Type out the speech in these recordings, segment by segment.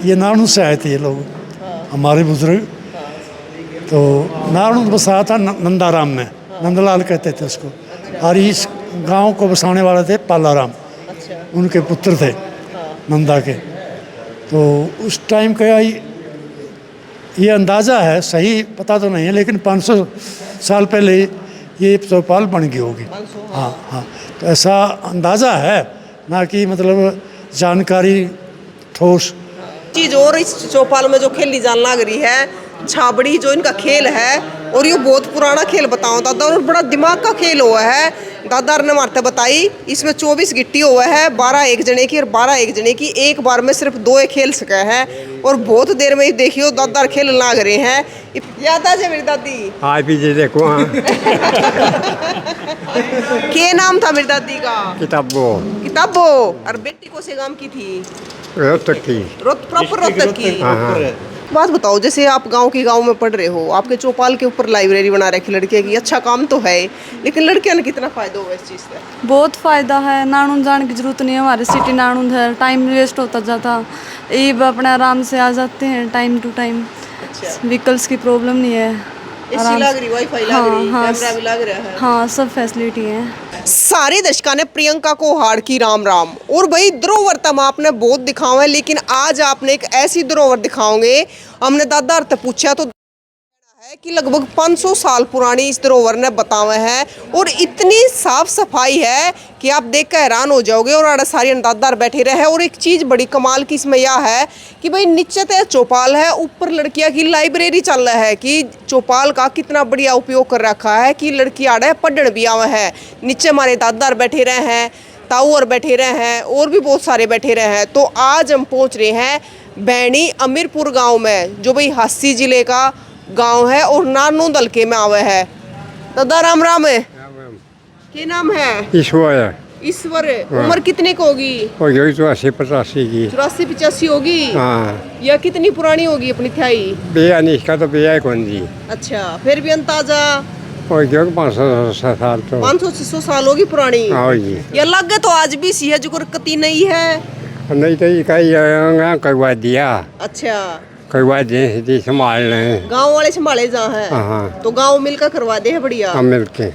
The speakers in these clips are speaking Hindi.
ये नानू से आए थे ये लोग, हमारे बुजुर्ग। तो नानू बसा था नंदाराम में, नंदलाल कहते थे उसको। और इस गांव को बसाने वाले थे पालाराम, उनके पुत्र थे नंदा के। तो उस टाइम का ये अंदाज़ा है, सही पता तो नहीं है, लेकिन 500 साल पहले ये चौपाल बन गई होगी। हाँ हाँ, तो ऐसा अंदाज़ा है, ना कि मतलब जानकारी ठोस चीज़। और इस चौपाल में जो खेली जान लग रही है छाबड़ी, जो इनका खेल है, और ये बहुत पुराना खेल बताओ दादा, और बड़ा दिमाग का खेल हुआ है। दादा ने मारते बताई इसमें 24 गिट्टी हुआ है, 12 एक जने की और 12 एक जने की। एक बार में सिर्फ 2 खेल सके हैं, और बहुत देर में देखियो दादा खेल लाग रहे हैं। याद आ जाए मेरी दादी? हाँ पीछे देखो। हाँ क्या नाम था मेरी दादी का? किताबो। और बेटी को से गांव की थी? रोहतक की। प्रॉपर रोहतक की। हाँ। बात बताओ, जैसे आप गांव में पढ़ रहे हो, आपके चौपाल के ऊपर लाइब्रेरी बना रखी लड़के की, अच्छा काम तो है, लेकिन लड़कियां ने कितना फायदा हुआ इस चीज़ से? बहुत फ़ायदा है। नानून जाने की ज़रूरत नहीं है, हमारे सिटी नानून है, टाइम वेस्ट होता जाता, ये अपने आराम से आ जाते हैं टाइम टू टाइम। अच्छा। व्हीकल्स की प्रॉब्लम नहीं है, एसी लग रही, वाईफाई लग रही, कैमरा भी लग रहा है। हाँ, सब फैसिलिटी है। सारे दर्शकों ने प्रियंका को हार्ड की राम राम। और भाई धरोहर तम आपने बहुत दिखाओ है, लेकिन आज आपने एक ऐसी धरोहर दिखाओगे। हमने दादा से पूछा तो है कि लगभग 500 साल पुरानी इस धरोहर ने बतावे है, और इतनी साफ सफाई है कि आप देख कर हैरान हो जाओगे। और आड़े सारी अंदाजदार बैठे रहे हैं। और एक चीज़ बड़ी कमाल की इसमें यह है कि भाई नीचे तो चौपाल है, ऊपर लड़कियां की लाइब्रेरी चल रहा है, कि चौपाल का कितना बढ़िया उपयोग कर रखा है कि लड़की आड़े पढ़ने भी आवे है। नीचे हमारे दादार बैठे रहे हैं, ताऊ और बैठे रहे हैं, और भी बहुत सारे बैठे रहे हैं। तो आज हम पहुँच रहे हैं बैणी अमीरपुर गाँव में, जो भाई हासी जिले का गांव है और नानू दलके में आवे है। दादा राम राम है। क्या नाम है? ईश्वर। उम्र कितने की होगी? 84-85 की। 84-85 होगी। हाँ। यह कितनी पुरानी होगी अपनी थाई? बेया नहीं, इसका तो बेया है कौन जी। अच्छा, फिर भी अंदाजा? 500 साल तो 500-600 साल होगी पुरानी। हाँ जी। ये लगे तो आज भी सी है, जो कती नहीं है। नहीं तो ये करवा दिया। अच्छा, करवा दिए, संभाल रहे हैं। गाँव वाले संभाले जा है। हाँ। तो गाँव मिलकर करवा दे है, बढ़िया मिल के।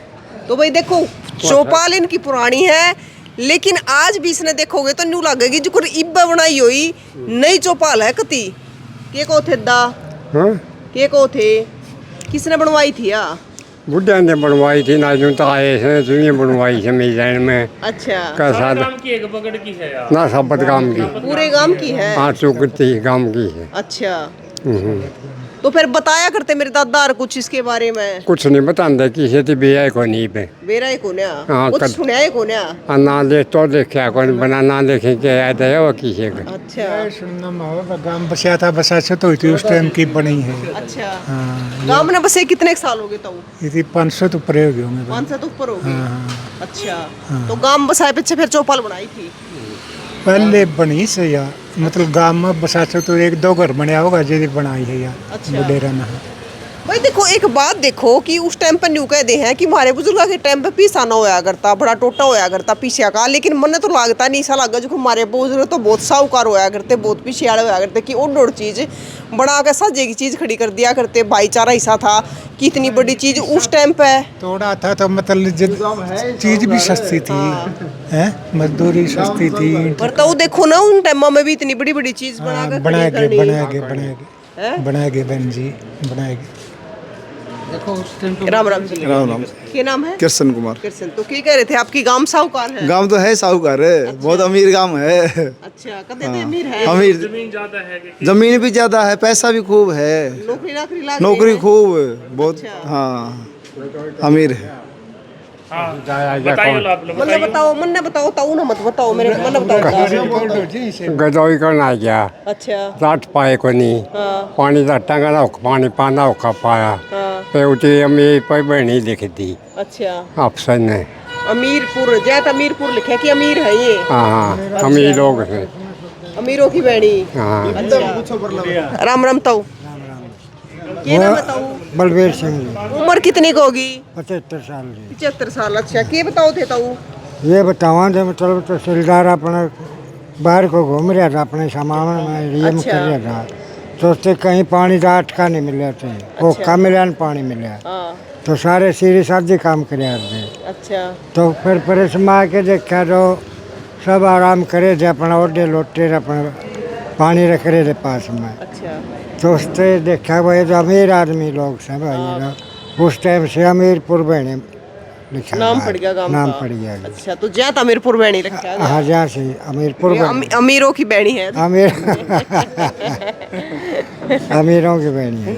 तो भाई देखो, चौपाल इनकी पुरानी है, लेकिन आज भी इसने देखोगे तो न्यू लगेगी, जो इब्बा बनाई हुई नई चौपाल है कती। के को थे दा? के को थे? किसने बनवाई थी? बुढ़िया ने बनवाई थी, ना यूं तो आए थे, बनवाई थी मिजान में। अच्छा। गांव की एक बगड़ की है यार। ना सबत गांव की। पूरे गांव की है? हाँ, चौकती गांव की है। अच्छा। तो फिर बताया करते मेरे दादा कुछ इसके बारे में? कुछ नहीं बताते, किसी थी बेया को नहीं पे। बेरा को ना? हाँ, कुछ सुना है को ना? ना देख तो देखा कौन बना, ना देखे क्या याद है वो किसी का। अच्छा। सुनना में गांव बसा था, बसा से तो उस टाइम की बनी है। अच्छा। गांव में बसे कितने साल हो गए? तो ये 500 तो ऊपर हो गए होंगे। 500 तो ऊपर हो गए। अच्छा। तो गांव बसाए पीछे फिर चौपाल बनाई थी? पहले बनी से या मतलब गांव में बसा से तो 1-2 घर बनया होगा, जो बनाई है या बुडेरा ना। भाई देखो, एक बात देखो कि उस टाइम पर न्यू कहते हैं कि हमारे बुजुर्गों के टाइम पे पीसा ना होया करता, बड़ा टोटा होया करता पीछे का, लेकिन मन तो लगता नहीं, ऐसा लगा जो हमारे बुजुर्ग तो बहुत साहूकार होया करते, बहुत पीछे वाले होया करते, कि और चीज़ बड़ा के साजे की चीज़ खड़ी कर दिया करते। भाईचारा ऐसा था कि इतनी बड़ी चीज़ उस टाइम पे थोड़ा था, तो मतलब चीज़ भी सस्ती थी, है मजदूरी सस्ती थी। पर तो देखो ना, उन टाइम में भी इतनी बड़ी बड़ी चीज़ बनाएंगे बहन जी, बनाएंगे। राम राम जी। राम राम। क्या नाम है? कृष्ण कुमार। कृष्ण। तो क्या कह रहे थे, आपकी गांव साहूकार है? गांव तो है साहूकार है। अच्छा। बहुत अमीर गांव है। अच्छा, कहते थे अमीर है। अमीर, जमीन ज्यादा है जमीन भी ज्यादा है, पैसा भी खूब है, नौकरी खूब बहुत। अच्छा। हाँ, अमीर है। बताओ, मन बताओ, ताऊ ना मत बताओ, मेरे मन बताओ। गदौई करना गया। अच्छा। रात पाए को नहीं। पानी का टंगा ना, पानी पाना होगा पाया। उठी अमीर पर बनी दिखती। अच्छा। ऑप्शन है अमीरपुर, ज्यादा अमीरपुर लिखा कि अमीर है ये? हाँ, अमीर लोग हैं, अमीरों की बहनी। हाँ। अच्छा। राम राम ताऊ। क्या नाम बताओ? बलबीर सिंह। उम्र कितनी की होगी? 75 साल। 75 साल। अच्छा, क्या बताओ थे ताऊ? ये बतावा दे मतलब तहसीलदार अपना बाहर को घूम रहा था अपने सामान में रियम अच्छा। कर रहा था, तो उससे कहीं पानी का अटका नहीं मिला थे, वो कम मिला न पानी मिला, हाँ तो सारे सीढ़ी साधी काम कर थे। अच्छा तो फिर परेश में आके देखा तो सब आराम करे थे, अपना ओडे लोटे अपना पानी रख रहे थे पास में। अच्छा तो उससे देखा भाई तो अमीर आदमी लोग से भाई लोग, उस टाइम से अमीरपुर बहने लिखा नाम था, पड़ गया गांव नाम का। पड़ गया। अच्छा तो जैत अमीरपुर बैणी रखा है। हाँ जहाँ से अमीरपुर ये बहनी। अमीरों की बैणी है। अमीर अमीरों की बहनी है।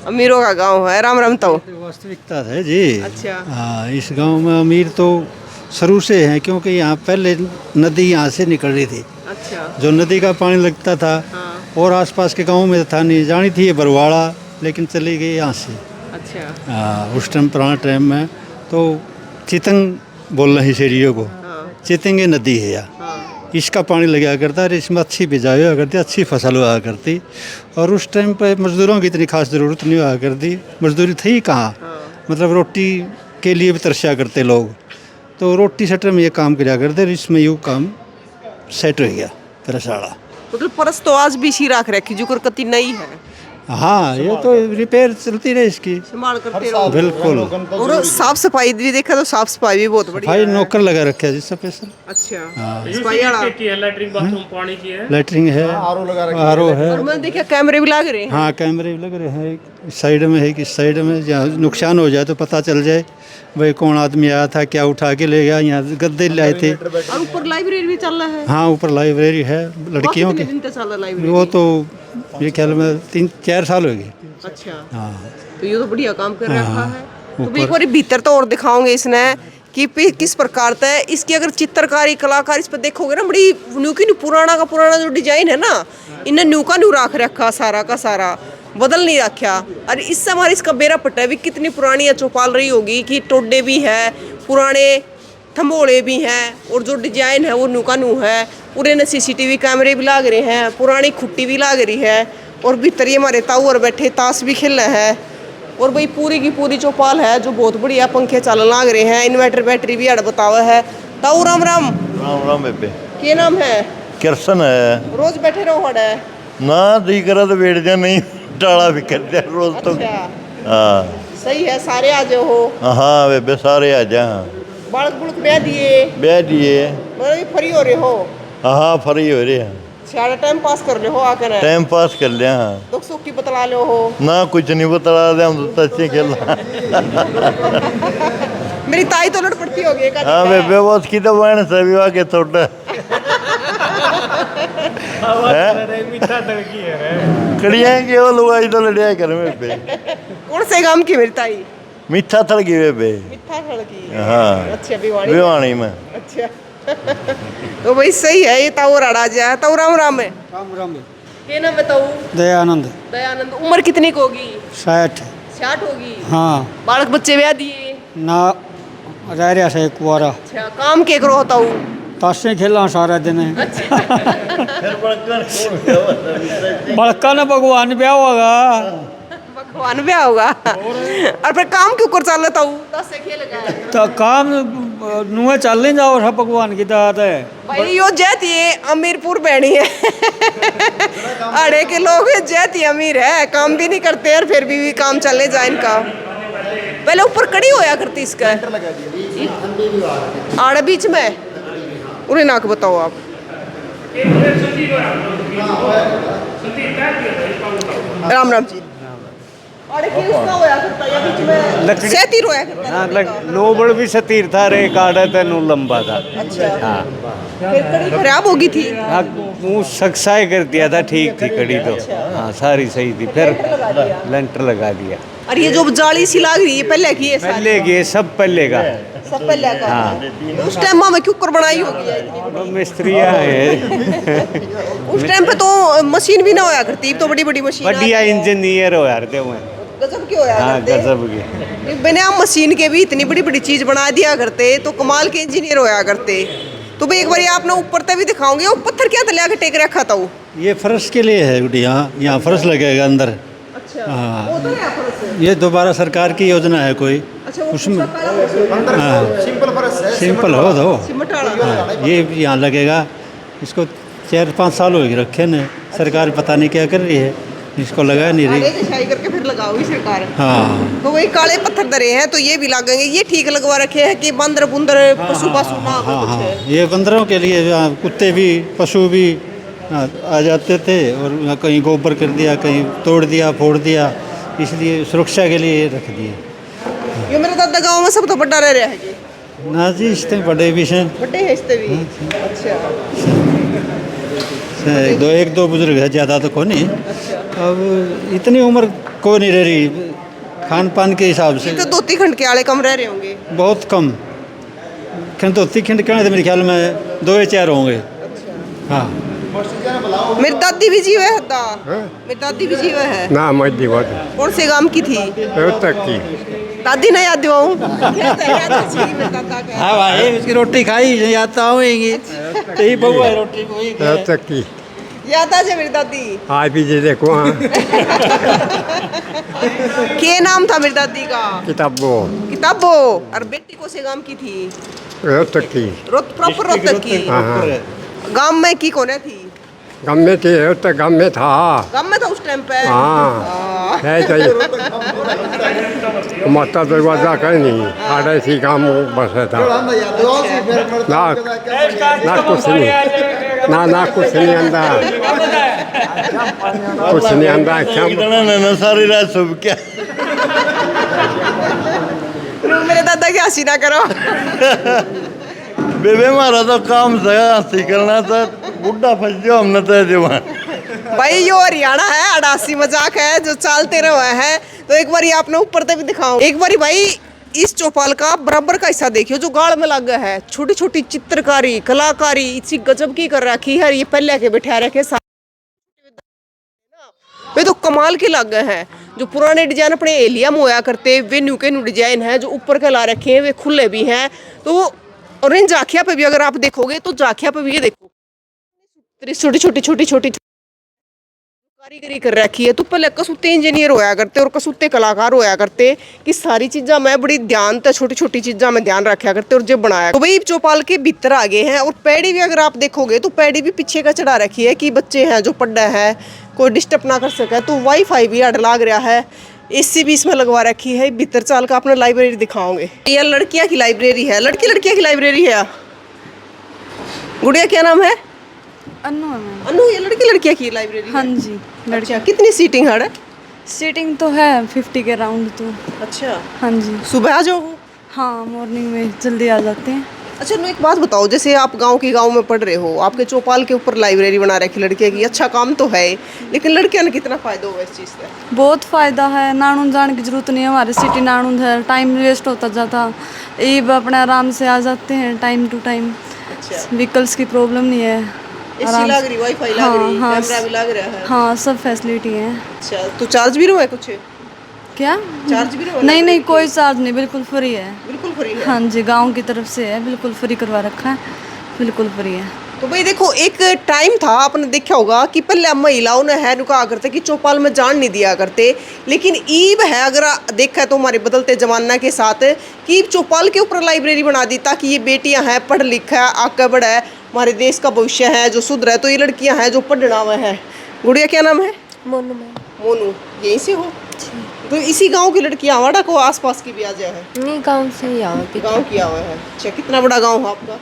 अमीरों का गांव है। राम राम तो। वास्तविकता है जी। अच्छा हाँ, इस गांव में अमीर तो शुरू से हैं, क्योंकि यहाँ पहले नदी यहाँ से निकल रही थी, अच्छा जो नदी का पानी लगता था और आसपास के गांवों में था नहीं, जानी थी ये बरवाड़ा, लेकिन चली गई यहाँ से। अच्छा हाँ, उस टाइम पुराना टाइम में तो चितंग बोल रहे इस एरिया को, चितंगे नदी है यहाँ, इसका पानी लगा करता और इसमें अच्छी बिजाई हुआ करती, अच्छी फसल हुआ करती। और उस टाइम पे मजदूरों की इतनी खास ज़रूरत नहीं हुआ करती, मजदूरी थी कहाँ, मतलब रोटी के लिए भी तरसा करते लोग, तो रोटी सेटर में ये काम किया करते, और इसमें यूँ काम सेट हो गया तरसाड़ा। मतलब परस तो आज भी इसी राख रखी जो कति नई है, हाँ, ये तो रिपेयर चलती रहे इसकी, संभाल करते रहो। बिल्कुल। और साफ सफाई भी देखा तो साफ सफाई भी बहुत बढ़िया भाई है। नौकर लगा रखे है जी स्पेशल, अच्छा सफाई वाला। की है लैट्रिन बाथरूम पानी की है। लेटरिंग है, आर ओ है। और मैंने देखा कैमरे भी लग रहे हैं। हाँ, कैमरे भी लग रहे हैं, इस साइड में है कि इस साइड में, जहाँ नुकसान हो जाए तो पता चल जाए भाई कौन आदमी आया था, क्या उठा के ले गया। यहाँ गद्दे लाए थे। और ऊपर लाइब्रेरी भी चल रहा है। हाँ, ऊपर लाइब्रेरी है लड़कियों की, कितने दिन तक चल रहा है लाइब्रेरी? वो तो ये ख्याल में 3-4 साल हो गए। अच्छा हाँ, तो ये तो बढ़िया काम कर रखा है। तो ऊपर- एक बार भीतर तो और दिखाओगे इसने कि किस प्रकार का है इसकी, अगर चित्रकारी कलाकार इस पर देखोगे ना, बड़ी न्यू की न्यू पुराना का पुराना जो डिजाइन है ना, इन्हें न्यू का न्यू रख रखा, सारा का सारा बदल नहीं रखा। और इससे हमारी इसका बेरा पट्टा भी कितनी पुरानी है, चौपाल रही होगी कि टोडे भी है, पुराने थम्बोड़े भी हैं, और जो डिजाइन है वो न्यू का न्यू है। पूरे ने CCTV कैमरे भी लाग रहे हैं, पुरानी खुट्टी भी लाग रही है, और भीतर ये हमारे ताऊर बैठे ताश भी खेल रहे हैं। और भाई पूरी की पूरी चौपाल है जो बहुत बढ़िया, पंखे चलन लाग रहे हैं, इन्वर्टर बैटरी भी अड़ बतावा है। ताऊ राम राम। राम राम बेबे। क्या नाम है? किरसन है रोज बैठे रहो हड़ है? ना, दी करा तो बैठ जा, नहीं टाला भी कर दिया रोज तो। अच्छा हाँ सही है, सारे आ जाओ हो। हाँ बेबे, सारे आ जा। बालक बुलक ब्याह दिए, ब्याह दिए। मतलब फ्री हो रहे हो? हाँ, फ्री हो रहे हैं, सारा टाइम पास कर रहे हो आकर? टाइम पास कर लिया। हाँ दुख सुख की बतला लो हो? ना, कुछ नहीं बता रहे हम तो, अच्छे खेल। मेरी ताई तो लड़ पड़ती होगी एक आधी हाँ का। बेबे, वो उसकी तो बहन से विवाह के थोड़ा कड़िया केवल हुआ ही तो लड़िया कर बेबे। कौन से गांव की मेरी ताई? मीठा थड़ गई बेबे। मिठा खड़ की। हाँ, अच्छा भिवानी। भिवानी में। अच्छा तो भाई सही है, ये ताऊ राड़ा जा। ताऊ राम राम है। राम राम। क्या नाम है ताऊ? दयानंद। दयानंद। उम्र कितनी की होगी? 60। 60 होगी। हाँ बालक बच्चे ब्याह दिए? ना, रह रहा से कुआरा, अच्छा काम के करो ताऊ? ताशे खेला सारा दिन। बड़का ने भगवान ब्याह होगा। भगवान ब्याह होगा। और फिर काम क्यों कर चल ताऊ? 10 से खेल गए तो काम नुए चल नहीं जाओ, सब भगवान की दात है। भाई यो जैती अमीरपुर बैणी है। अड़े के लोग जैती अमीर है, काम भी नहीं करते और फिर भी काम चलने जाए इनका। पहले ऊपर कड़ी होया करती इसका, आड़े बीच में उन्हें नाक बताओ आप। राम राम जी। आड़े की उसका होया करता या बीच में सेती रोया करता? लोबड़ भी सतीर था, रे काड़ा तेनू लंबा था। अच्छा हाँ। फिर कड़ी खराब होगी थी? हाँ, मुँह सक्साई कर दिया था, ठीक थी कड़ी तो। हाँ, सारी सही थी, फिर लेंटर लगा दिया। और ये जो जाली सी लाग रही है पहले की है? पहले के सब पहले का। सब पहले का। हाँ। तो उस टाइम में क्यों कर बनाई होगी यार इतनी? मिस्त्रियाँ है। उस टाइम पे तो मशीन भी ना होया करती, तो बड़ी बड़ी मशीन बढ़िया इंजीनियर हो यार थे। गजब की होया हाँ, करते। गजब की। बिना मशीन के भी इतनी बड़ी बड़ी चीज बना दिया करते, तो कमाल के इंजीनियर होया करते। तो भाई एक बार आपने ऊपर तक भी दिखाओगे, वो पत्थर क्या तले आके टेक रखा था? वो ये फर्श के लिए है गुड़ी, यहाँ फर्श लगेगा अंदर। अच्छा हाँ। वो तो है फर्श। ये दोबारा सरकार की योजना है कोई, अच्छा वो उसमें हाँ सिंपल हो दो। सिमट वाला। हाँ, ये यहाँ लगेगा, इसको 4-5 साल हो गए रखे ने, सरकार पता नहीं क्या कर रही है, इसको लगा नहीं आगे रही। दिशाई करके फिर लगाओगी सरकार। हाँ तो वही काले पत्थर धरे हैं तो ये भी लगेंगे, ये ठीक लगवा रखे हैं कि बंदर बुंदर पशु पासु ना हो हाँ कुछ हाँ, है। ये बंदरों के लिए कुत्ते भी पशु भी आ जाते थे, और कहीं गोबर कर दिया, कहीं तोड़ दिया, फोड़ दिया, इसलिए सुरक्षा के लिए रख दिए। ये मेरे दादा गांव में सब तो बड़ा रह रहा है जी। ना जी, इससे बड़े भी हैं, बड़े हैं इससे भी। अच्छा एक दो बुजुर्ग है, ज़्यादा तो को नहीं। अब इतनी उम्र को नहीं रह रही, खान पान के हिसाब से तो धोती खंड के आले कम रह रहे होंगे। बहुत कम। खंडोती खंड के तो मेरे ख्याल में 2 या 4 होंगे। हाँ, मेरी दादी भी जीव है हद्दा। मेरी दादी भी जीव है। ना मैं दीवार कौन से गांव की थी? तक की दादी नहीं याद दिवाऊं। हाँ भाई, उसकी रोटी खाई याद तो आएंगी, यही बहु है रोटी वही तक की याद आ जाए मेरी दादी। आज भी जी देखो। हाँ क्या नाम था मेरी दादी का? किताबों किताबो। और बेटी को से गांव की थी? तक की प्रॉपर रोहतक की। हाँ हाँ गांव में की कौन थी? गम में थी, तो गम में था। गांव में था उस टाइम पे। हाँ है चाहिए माता दरवाजा कहीं नहीं, साढ़े सी काम बस था ना, ना कुछ नहीं, ना कुछ नहीं आंदा, कुछ नहीं आंदा। ना सारी रात सब क्या मेरे दादा की हंसी ना करो। बेबे हमारा तो काम था हंसी करना था, बुढ़ा फंस जाओ हमने तो जवान। भाई यो हरियाणा है, अड़ासी मजाक है जो चलते रहे हैं। तो एक बार आपने ऊपर से भी दिखाओ। एक बार भाई इस चौपाल का बराबर का हिस्सा देखियो जो गाड़ में लगा है, छोटी छोटी चित्रकारी कलाकारी इसी गजब की कर रखी है। ये पहले के बैठा रखे ये तो कमाल के लग गए हैं। जो पुराने डिजाइन अपने एलिया में होया करते वे न्यू के न्यू डिजाइन है, जो ऊपर के ला रखे हैं वे खुले भी हैं। तो और इन जाखिया पे भी अगर आप देखोगे तो जाखिया पे भी ये देखो छोटी छोटी छोटी छोटी कारीगरी कर रखी है। तो पहले कसूते इंजीनियर होया करते और कसूते कलाकार होया करते कि सारी चीज़ा में बड़ी ध्यान तो छोटी छोटी चीज़ा में ध्यान रखा करते और जब बनाया। तो भाई चौपाल के भीतर आ गए हैं और पैड़ी भी अगर आप देखोगे तो पैड़ी भी पीछे का चढ़ा रखी है कि बच्चे हैं जो पढ़ रहे हैं कोई डिस्टर्ब ना कर सके। तो वाईफाई भी अड़ लाग रहा है, एसी भी इसमें लगवा रखी है। भीतर चाल का अपना लाइब्रेरी दिखाओगे। ये लड़कियां की लाइब्रेरी है, लड़कियां की लाइब्रेरी है। गुड़िया क्या नाम है? अनु है मैम। अनु, ये लड़कियां की लाइब्रेरी है? हाँ जी, अच्छा, कितनी सीटिंग है? सीटिंग तो है 50 के राउंड तो। अच्छा, हाँ जी, सुबह आ जाओ? हाँ मॉर्निंग में जल्दी आ जाते हैं। अच्छा, मैं एक बात बताओ, जैसे आप गांव में पढ़ रहे हो, आपके चौपाल के ऊपर लाइब्रेरी बना रखी लड़कियां की, अच्छा काम तो है, लेकिन लड़कियां ने कितना फायदा होगा इस चीज़ से? बहुत फ़ायदा है, नानून जाने की ज़रूरत नहीं है। हमारे सिटी नानून है, टाइम वेस्ट होता जाता, ये अपने आराम से आ जाते हैं टाइम टू टाइम। अच्छा, व्हीकल्स की प्रॉब्लम नहीं है। एसी लग रही, वाईफाई लग रही, कैमरा भी लग रहा है। हाँ, सब फैसिलिटी है। अच्छा, तो चार्ज भी रहो है कुछ? क्या चार्ज भी रहो? नहीं, कोई चार्ज नहीं, बिल्कुल फ्री है। बिल्कुल फ्री है? हाँ जी, गांव की तरफ से है, बिल्कुल फ्री करवा रखा है, बिल्कुल फ्री है। तो भाई देखो, एक टाइम था आपने देखा होगा कि पहले महिलाओं ने है रुका करते कि चौपाल में जान नहीं दिया करते, लेकिन ईब है अगर देखा तो हमारे बदलते जमाना के साथ कि चौपाल के ऊपर लाइब्रेरी बना दी ताकि ये बेटियां हैं पढ़ लिखा आगे बढ़े, हमारे देश का भविष्य है जो सुधरे। तो ये लड़कियां हैं जो पढ़ना हुआ है। गुड़िया क्या नाम है? मोनू मैम। मोनू, यहीं से हो? तो इसी गांव की लड़कियां आवाड़ा को आसपास की भी आ जाए है? नहीं, गांव से ही आओ। गांव की आवा है। अच्छा, कितना बड़ा गांव है आपका?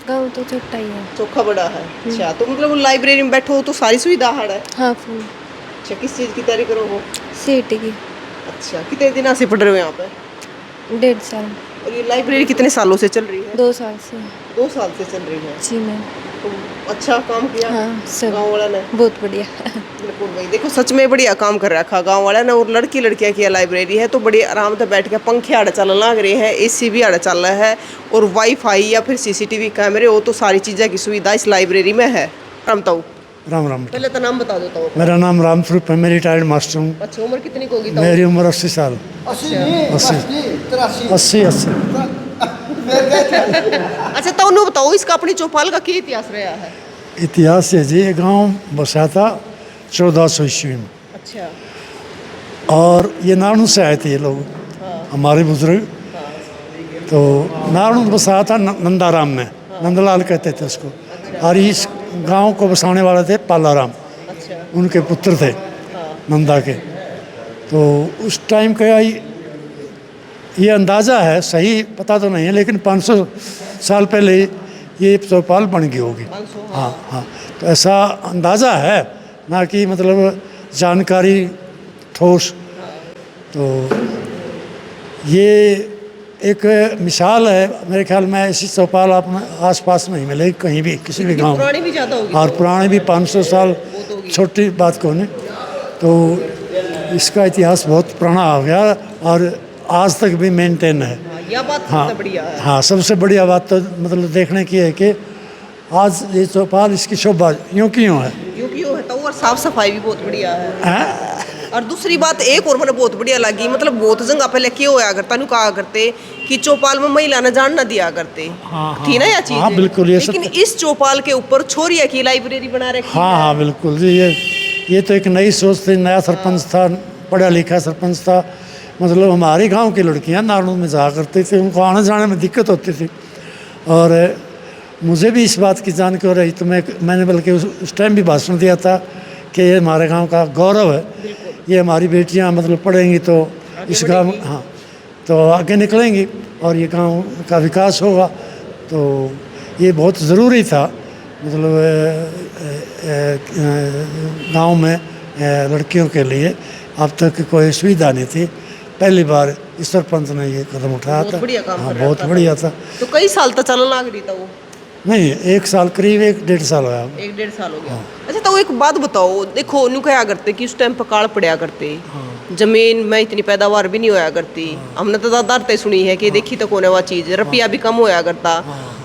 गांव तो छोटा ही है। चोखा बड़ा है। अच्छा, तो मतलब लाइब्रेरी में बैठो तो सारी सुविधा है? हाँ, फुल। अच्छा, किस चीज़ की तैयारी करो हो? सीटी की। अच्छा, कितने दिनों से पढ़ रहे हो यहाँ पे? 1.5 साल। और ये लाइब्रेरी कितने सालों से चल रही है? 2 साल से। 2 साल से चल रही है? जी मैम। तो अच्छा काम किया हाँ, सब गाँव वाला ने? बहुत बढ़िया। बिल्कुल भाई, देखो सच में बढ़िया काम कर रखा गाँव वाला ने। और लड़कियाँ की लाइब्रेरी है तो बड़ी आराम से बैठ के पंखे आड़े चलने लग रहे हैं, एसी भी आड़े चल रहा है, और वाईफाई या फिर सीसीटीवी कैमरे हो तो सारी चीज़ें की सुविधा इस लाइब्रेरी में है। रामताऊ, राम राम। पहले तो नाम बता देता हूँ। मेरा नाम राम स्वरूप है, मैं रिटायर्ड मास्टर हूँ। अच्छा, उम्र कितनी की होगी? मेरी उम्र 80 साल। 80। अच्छा, तो उन्होंने बताओ इसका अपनी चौपाल का क्या इतिहास रहा है? इतिहास है जी, ये गांव बसा था 1400 ईस्वी में। अच्छा, और ये नानू से आए थे ये लोग, हमारे बुजुर्ग। तो नानू बसा था नंदाराम में, नंदलाल कहते थे उसको। और इस गांव को बसाने वाले थे पालाराम, अच्छा उनके पुत्र थे नंदा के। तो उस टाइम का ये अंदाज़ा है, सही पता तो नहीं है, लेकिन 500 साल पहले ये चौपाल बन गई होगी। हाँ हाँ, तो ऐसा अंदाज़ा है, ना कि मतलब जानकारी ठोस। तो ये एक मिसाल है, मेरे ख्याल में ऐसी चौपाल आप आसपास नहीं मिलेगी कहीं भी, किसी भी गांव में। पुरानी भी ज़्यादा होगी और पुराने भी 500 साल छोटी बात को नहीं। तो इसका इतिहास बहुत पुराना हो गया और आज तक भी मेंटेन है। यह बात सबसे बढ़िया है। हाँ, सबसे बढ़िया बात तो मतलब देखने की है कि आज ये चौपाल इसकी शोभा यूँ की यूँ है। यूं है तो, और साफ सफाई भी बहुत बढ़िया है। हाँ? और दूसरी बात एक और मैंने बहुत बढ़िया लगी, मतलब बहुत जगह पहले क्यों होया करता, नु कहा करते कि चौपाल में महिला ने जान न दिया करते, थी ना यह चीज। हाँ बिल्कुल, ये लेकिन इस चौपाल के ऊपर छोरिया की लाइब्रेरी बना रखी हाँ है। हाँ बिल्कुल जी, ये तो एक नई सोच थी, नया सरपंच था, पढ़ा लिखा सरपंच था। मतलब हमारे गांव की लड़कियां नारनौल में जाया करती थी, उनको आने जाने में दिक्कत होती थी। और मुझे भी इस बात की जानकारी हो रही, तो मैंने बल्कि उस टाइम भी भाषण दिया था कि ये हमारे गांव का गौरव है, ये हमारी बेटियां मतलब पढ़ेंगी तो इस गांव, हाँ, तो आगे निकलेंगी और ये गांव का विकास होगा। तो ये बहुत ज़रूरी था, मतलब गांव में लड़कियों के लिए अब तक कोई सुविधा नहीं थी। पहली बार इस सरपंच ने ये कदम उठाया था। बढ़िया काम हाँ, कर रहा बहुत था। बढ़िया था। तो कई साल तक चलने लग रही था वो। नहीं, 1 साल, करीब 1-1.5 साल हुआ। 1-1.5 साल हो गया। अच्छा, तो एक बात बताओ, देखो नु क्या करते कि उस टाइम पर काल पड़ा करते, जमीन में इतनी पैदावार भी नहीं होया करती। हमने तो दादा सुनी है कि देखी तो कौन है वह चीज़, रुपया भी कम होया करता।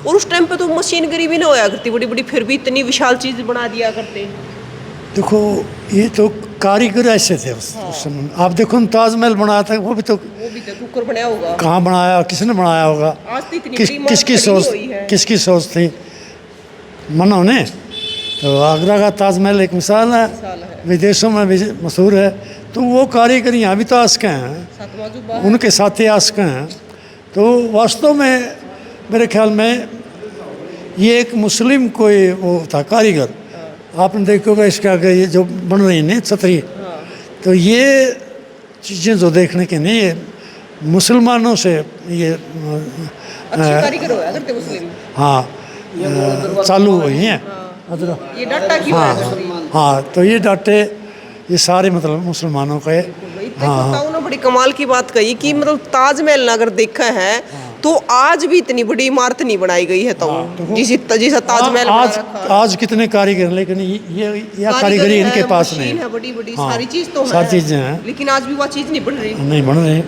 और उस टाइम पे तो मशीनरी भी नहीं होया करती बड़ी बड़ी, फिर भी इतनी विशाल चीज़ बना दिया करते। देखो, ये तो कारीगर ऐसे थे उस समय। आप देखो न, ताजमहल बनाया था, वो भी तो कुकर बनाया होगा, कहाँ बनाया, किसने बनाया होगा, आज तो इतनी बड़ी इमारत किसकी खड़ी सोच, हुई है। किसकी सोच थी मनो ने। तो आगरा का ताजमहल एक मिसाल है, विदेशों में भी मशहूर है। तो वो कारीगर यहाँ भी तो आस्के हैं, उनके साथी आस्के हैं। तो वास्तव में मेरे ख्याल में ये एक मुस्लिम कोई वो था कारीगर। आपने देखोगे इसके आगे ये जो बन रही है छतरी, तो ये चीज़ें जो देखने की नहीं, ये मुसलमानों से ये कारीगर होया करते मुस्लिम। हाँ, चालू हुई हैं। ये डाटा क्यों हाँ है करती? हाँ, तो ये डाटे ये सारे मतलब मुसलमानों के। हाँ बताओ ना, बड़ी कमाल की बात कही कि मतलब ताजमहल अगर देखा है तो आज भी इतनी बड़ी इमारत नहीं बनाई गई है। तो जिसे ताजमहल आज कितने कारीगर, लेकिन ये कारीगरी इनके पास नहीं है। बड़ी बड़ी हाँ, सारी चीज तो सारी है, चीजें हैं, लेकिन आज भी वह चीज नहीं बन रही। नहीं बन रही।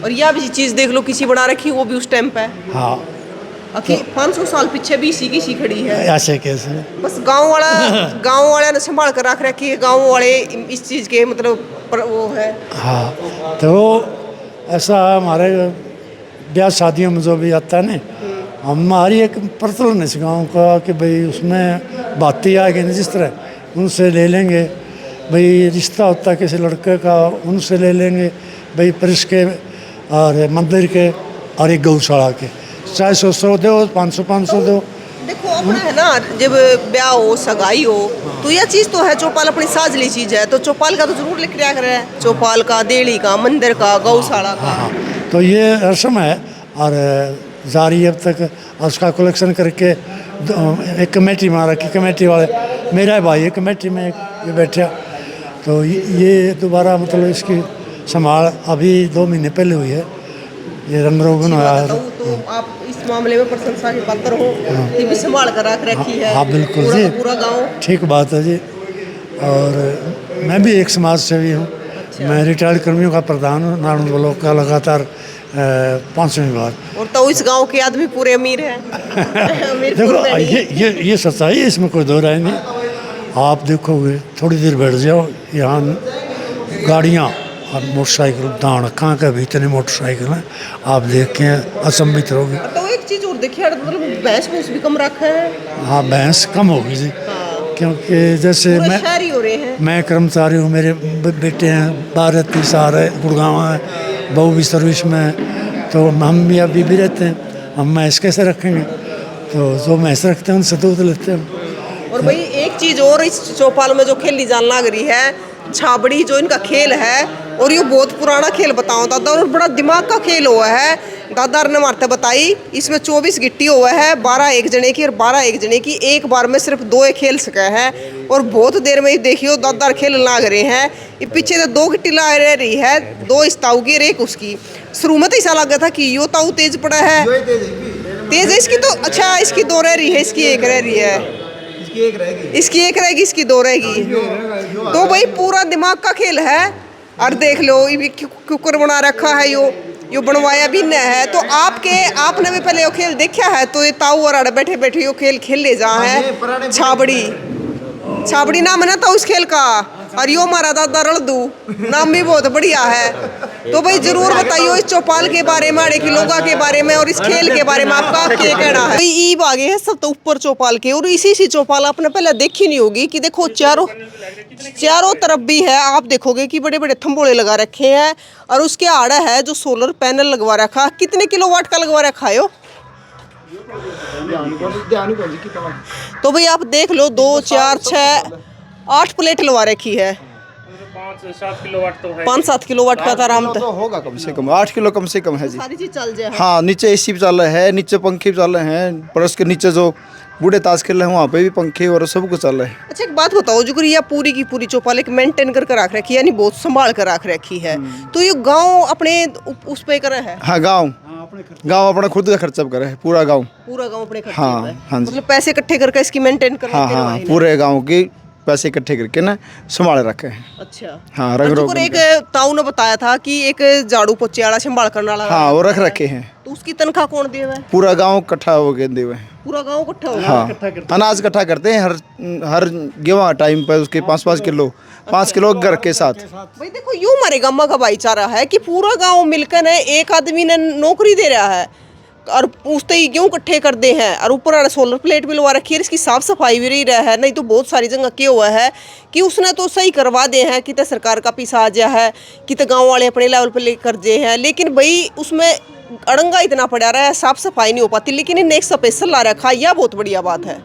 और यह भी चीज देख लो, किसी बना रखी, वो भी उस टाइम पे। हाँ, 500 साल पीछे भी इसी की सी खड़ी है। ऐसे कैसे? बस गांव वाला ने संभाल कर रख रखी है, गांव वाले इस चीज के मतलब वो है। हाँ, तो ऐसा हमारे ब्याह शादियों में जो भी आता है ना, हमारी एक प्रचलन है इस गाँव का कि भाई उसमें बाती आएगी ना, जिस तरह उनसे ले लेंगे। भाई रिश्ता होता है किसी लड़के का, उनसे ले लेंगे। भाई परिस के और मंदिर के और एक गौशाला के, चाहे 100 दो, 500 दो। देखो अपना है ना, जब ब्याह हो, सगाई हो, तो यह चीज़ तो है, चौपाल अपनी साजली चीज़ है। तो चौपाल का तो जरूर लिख लिया कर रहा है, चौपाल का, देली का, मंदिर का, गौशाला का। हाँ, तो ये रस्म है और जारी अब तक। उसका कलेक्शन करके एक कमेटी बना रखी, कमेटी वाले मेरा भाई है कमेटी में ये बैठा। तो ये दोबारा मतलब इसकी संभाल अभी 2 महीने पहले हुई है, ये रंग रोगन हुआ है। तो आप इस मामले में प्रशंसा के पात्र हो कि भी संभाल कर रख रखी है। हाँ बिल्कुल जी, पूरा गांव। ठीक बात है जी। और मैं भी एक समाज सेवी हूँ। मैं रिटायर्ड कर्मियों का प्रधान हूँ नारनौल ब्लॉक का, लगातार 5वीं बार। और तो इस गांव के आदमी पूरे अमीर हैं। देखो ये सच्चाई है, इसमें कोई दो राय नहीं। आप देखोगे थोड़ी देर बैठ जाओ, यहाँ गाड़ियाँ और मोटरसाइकिल दान कहाँ का भी इतने मोटरसाइकिल हैं, आप देख के अचंभित रहोगे। तो एक चीज़ और देखिए, मतलब भैंस भूस भी कम रखा है। हाँ, भैंस कम होगी जी। क्योंकि जैसे मैं कर्मचारी हूँ, मेरे बेटे हैं 12-30 साल है, गुड़गांव है, बहू भी सर्विस में है। तो हम भी अभी भी रहते हैं, हम भैंस कैसे रखेंगे? तो जो भैंस रखते हैं उनसे दूध लेते हैं। और भाई एक चीज और इस चौपाल में जो खेली जान लग रही है, छाबड़ी जो इनका खेल है, और ये बहुत पुराना खेल बताओ दादा, और बड़ा दिमाग का खेल हुआ है। दादा ने मारते बताई इसमें 24 गिट्टी हुआ है, 12 एक जने की और 12 एक जने की, एक बार में सिर्फ 2 खेल सके हैं। और बहुत देर में ही देखियो दादा खेल लाग रहे हैं। ये पीछे तो 2 गिट्टी ला रही है, 2 इस ताऊ की और एक उसकी। शुरू में तो ऐसा लगा था कि यो ताऊ तेज पड़ा है, तेज है इसकी तो, अच्छा इसकी 2 रह रही है, इसकी 1 रह रही है, इसकी 1 रहेगी, इसकी 2 रहेगी। तो भाई पूरा दिमाग का खेल है। और देख लो ये कुकर बना रखा है, यो बनवाया भी न है। तो आपने भी पहले यो खेल देखा है? तो ये ताऊ और अड़ बैठे बैठे यो खेल खेल ले जा है। छाबड़ी नाम है ना ताऊ उस खेल का, और यो हमारा दादा रड़दू नाम भी बहुत बढ़िया है। तो भाई जरूर बताइए इस चौपाल के बारे में, आड़े की लोगा के बारे में और इस खेल के बारे में आपका क्या कहना है? ईब आगे है सब तो ऊपर चौपाल के, और इसी चौपाल आपने पहले देखी नहीं होगी कि देखो चारों तरफ भी है। आप देखोगे कि बड़े बड़े थंबोड़े लगा रखे हैं, और उसके आड़ा है जो सोलर पैनल लगवा रखा। कितने किलोवाट का लगवा रखा है? तो भाई आप देख लो 2 4 6 8 प्लेट लगा रखी है। 5-7 किलोवाट तो है, 5-7 किलोवाट का आराम तो होगा कम से कम 8 किलो कम से कम है जी। सारी चीज चल जाए। हाँ, नीचे एसी भी चल रहा है, नीचे पंखे भी चल रहे हैं, पर उसके नीचे जो बूढ़े ताश खेल रहे हैं वहाँ पे भी पंखे और सब कुछ चल रहा है। अच्छा एक बात बताओ, जो ये पूरी की पूरी चौपाल एक मेंटेन कर रख रखी है, यानी बहुत संभाल कर रख रखी है, तो ये गांव अपने उस पे करे है? हाँ, गांव अपना खुद का खर्चा करे है, पूरा गांव अपने खर्चे हाँ, पे। हाँ जी। मतलब पैसे इकट्ठे करके इसकी मेंटेन कर हाँ हाँ, पूरे गांव के पैसे इकट्ठे करके ना संभाल रखे हैं। अच्छा हाँ, रंग रोग एक ताऊ ने बताया था कि एक झाड़ू पोछे वाला संभाल करने वाला, हाँ वो रख रखे हैं। तो उसकी तनख्वाह कौन दे हुआ है? पूरा गांव इकट्ठा हो गए दे हुए हैं। पूरा गांव इकट्ठा हो गया? हाँ, अनाज इकट्ठा करते हैं हर गेवा टाइम पर उसके 5-5 किलो 5 किलो घर के साथ। भाई देखो यूं हमारे गांव का भाईचारा है कि पूरा गांव मिलकर है, एक आदमी ने नौकरी दे रहा है और पूछते ही क्यों इकट्ठे कर दे हैं, और ऊपर सोलर प्लेट भी लगा रखी है, इसकी साफ सफाई भी रही है। नहीं तो बहुत सारी जगह क्या हुआ है कि उसने तो सही करवा दे हैं, कि सरकार का पैसा आ गया है, कि गांव वाले अपने लेवल पे ले कर दे हैं, लेकिन भाई उसमें अड़ंगा इतना पड़ा रहा है, साफ सफाई नहीं हो पाती। लेकिन इन्हें एक स्पेशल ला रखा, यह बहुत बढ़िया बात है।